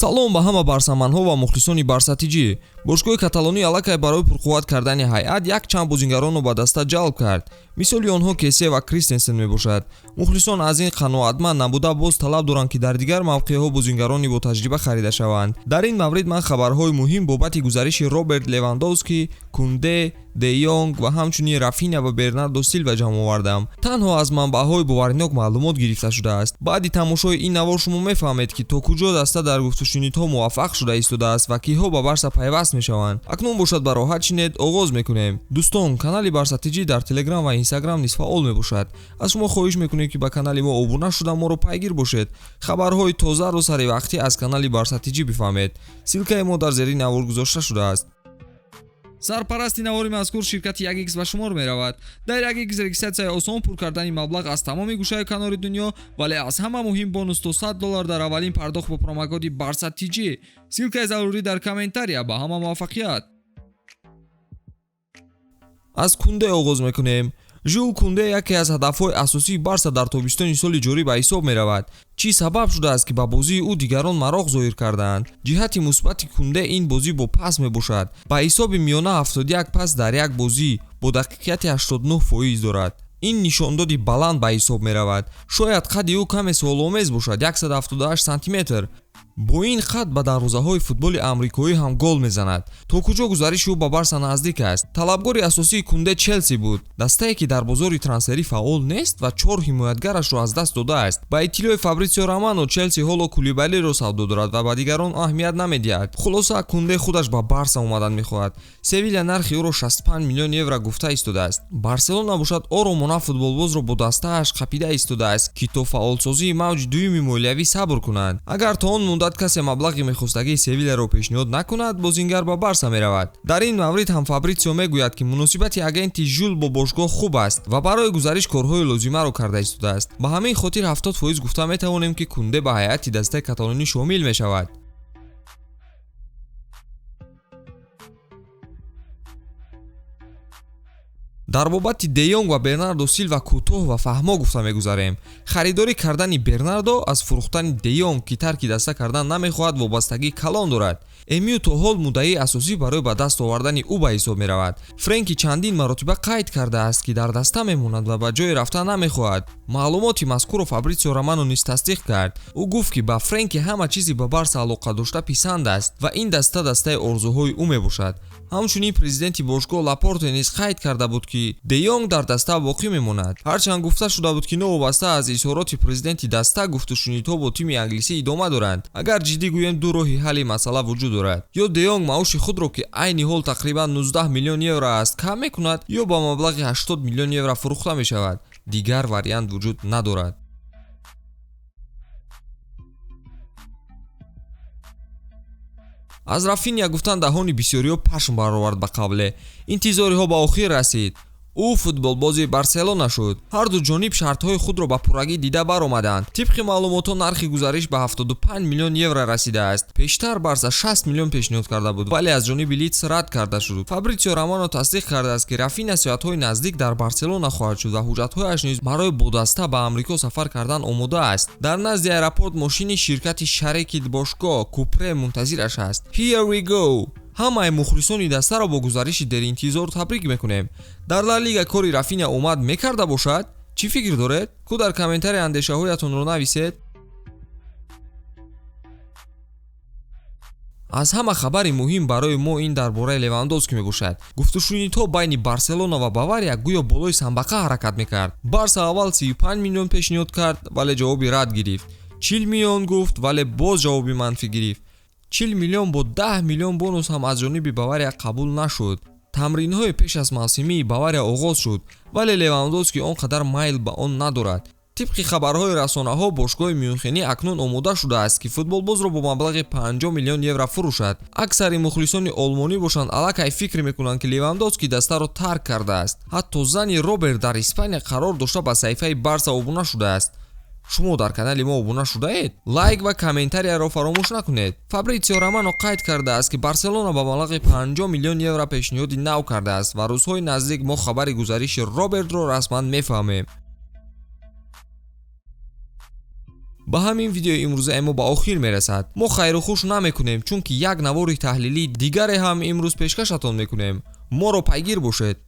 салом ба ҳама барсаманҳо ва мухлисони барсатиҷӣ. Бошгоҳи Каталонӣ аллакай барои пурқувват кардани ҳайат якчанд бозингаронро ба даста ҷалб кард. Мисоли онҳо Кесе ва Кристенсен мебошад. Мухлисон аз ин қаноатманд набуда боз талаб доранд ки дар дигар мавқеъҳо бозингарониботаҷриба харида шаванд. Дар ин маврид ман хабарҳои муҳим бобати гузариши Роберт Левандовски, Кунде, Де Йонг ва ҳамчунин Рафиня ва Бернардо Силва ҷамъ овардам. Танҳо аз манбаъҳои боваринок маълумот гирифта шудааст. Баъди тамошои ин навор шумо мефаҳмед ки то куҷо даста дар гуфтушунидҳо муваффақ шуда истодааст ва киҳо ба Барса пайваст мешаванд. Акнун бошад ба роҳат шинед, оғоз мекунем. Дӯстон, канали Барсатиҷӣ дар Телеграм ва Инстаграм низ фаъол мебошад. Аз шумо хоҳиш мекунем ки ба канали мо обуна шуда моро пайгир бошед. Хабарҳои тозару саривақтӣ аз канали Барсатиҷӣ бифаҳмед. Силкаи мо дар зери навор гузошта шудааст. Сарпарасти навори мазкур ширкати 1x ба шумор меравад. Дар 1x регистратсияи осон, пур кардани маблағ аз тамоми гӯшаи канори дунё, вале аз ҳама муҳим бонус то $100 дар аввалин пардохт бо промокоди Барсатиҷӣ. Силкаи зарурӣ дар комментария. Ба ҳама муваффақият. Аз Кунде оғоз мекунем. Жюл Кунде яке аз ҳадафҳои асосии Барса дар тобистони соли ҷорӣ ба ҳисоб меравад. Чӣ сабаб шудааст ки ба бозии ӯ дигарон мароғ зоҳир кардаанд? Ҷиҳати мусбати Кунде ин бозӣ бо пас мебошад. Ба ҳисоби миёна 71 пас дар як бозӣ бо дақиқияти 89% дорад. ин нишондоди баланд ба ҳисоб меравад. Шояд қадди ӯ каме суоломез бошад, 178 сантиметр. Бо ин қад ба дарвозаҳои футболи амрикоӣ ҳам гол мезанад. То куҷо гузариши ӯ ба Барса наздик аст? Талабгори асосии Кунде Челси буд, дастае ки дар бозори трансферӣ фаъол нест ва 4 ҳимоятгарашро аз даст додааст. Ба иттилои Фабрицио Романо, Челси ҳоло Кулибалиро савдо дорад ва ба дигарон аҳамият намедиҳад. Хулоса Кунде худаш ба Барса омадан мехоҳад. Севиля нархи ӯро 65 миллион евро гуфта истодааст. Барселона бошад оромона футболбозро бо дастааш қапида истодааст ки то фаъолсозии мавҷи дуюми молиявӣ сабр кунанд. Агар то он касе маблағи мехостагии Севиляро пешниҳод накунад, бозингар ба Барса меравад. Дар ин маврид ҳам Фабрицио мегӯяд ки муносибати агенти Жюл бо бошгоҳ хуб аст ва барои гузариш корҳои лозимаро карда истодааст. Ба ҳамин хотир 70% гуфта метавонем ки Кунде ба ҳайати дастаи каталонӣ шомил мешавад. дар бобати Де Йонг ва Бернардо Силва кӯтоҳ ва фаҳмо гуфта мегузарем. Харидорӣ кардани Бернардо аз фурӯхтани Де Йонг ки тарки даста кардан намехоҳад вобастагии калон дорад. Эмиу то ҳол муддаии асосӣ барои ба даст овардани ӯ ба ҳисоб меравад. Френки чандин маротиба қайд кардааст ки дар даста мемонад ва ба ҷое рафтан намехоҳад. Маълумоти мазкурро Фабрицио Романо низ тасдиқ кард. Ӯ гуфт ки ба Френки ҳама чизи ба Барса алоқа дошта писанд аст ва ин даста дастаи орзуҳои ӯ мебошад. ҳамчунин президенти бошгоҳ Лапорте низ қайд карда буд ки Де Йонг дар даста боқӣ мемонад. ҳарчанд гуфта шуда буд ки новобаста аз изҳороти президенти даста гуфтушунидҳо бо тими англисӣ идома доранд. агар ҷиддӣ гӯем ду роҳи ҳалли масъала вуҷуд дорад. ё Де Йонг маоши худро ки айни ҳол тақрибан 19 миллион евро аст кам мекунад, ё ба маблағи 80 миллион евро фурӯхта мешавад. дигар вариант вуҷуд надорад. аз Рафиня гуфтан даҳони бисёриҳо пашм баровард ба қабле. интизориҳо ба охир расид. ӯ футболбози Барселона шуд. ҳарду ҷониб шартҳои худро ба пуррагӣ дида баромаданд. тибқи маълумотҳо нархи гузариш ба 75 миллион евро расидааст. пештар Барса 60 миллион пешниҳод карда буд, вале аз ҷониби Лидс рад карда шуд. Фабрицио Романо тасдиқ кардааст ки Рафиня соатҳои наздик дар Барселона хоҳад шуд ва ҳуҷҷатҳояш низ барои бо даста ба Амрико сафар кардан омода аст. дар назди аэропорт мошини ширкати шареки бошгоҳ Купре мунтазираш аст. Here we go. ҳамаи мухлисони дастаро бо гузариши деринтизор табрик мекунем. дар Ла Лига кори Рафиня омад мекарда бошад? чӣ фикр доред? ку дар комментария андешаҳоятонро нависед. аз ҳама хабари муҳим барои мо ин дар бораи Левандовски мебошад. гуфтушунидҳо байни Барселона ва Бавария гӯё болои самбақа ҳаракат мекард. Барса аввал 35 миллион пешниҳод кард, вале ҷавоби рад гирифт. 40 миллион гуфт, вале боз ҷавоби манфӣ гирифт. 40 миллион бо 10 миллион бонус ҳам аз ҷониби Бавария қабул нашуд. тамринҳои пеш аз мавсимии Бавария оғоз шуд, вале Левандовски он қадар майл ба он надорад. тибқи хабарҳои расонаҳо бошгоҳи Мюнхенӣ акнун омода шудааст ки футболбозро бо маблағи 50 миллион евро фурӯшад. аксари мухлисони олмонӣ бошанд аллакай фикр мекунанд ки Левандовски дастаро тарк кардааст. ҳатто зани Роберт дар Испания қарор дошта ба саҳифаи Барса обуна шудааст. шумо дар канали мо обуна шудаед? лайк ва комментарияро фаромӯш накунед. Фабрицио Романо қайд кардааст ки Барселона ба маблағи 50 миллион евро пешниҳоди нав кардааст ва рӯзҳои наздик мо хабари гузариши Робертро расман мефаҳмем. ба ҳамин видеои имрӯзаи мо ба охир мерасад. Мо хайру хуш намекунем, чунки як навори таҳлилии дигаре ҳам имрӯз пешкашатон мекунем. моро пайгир бошед.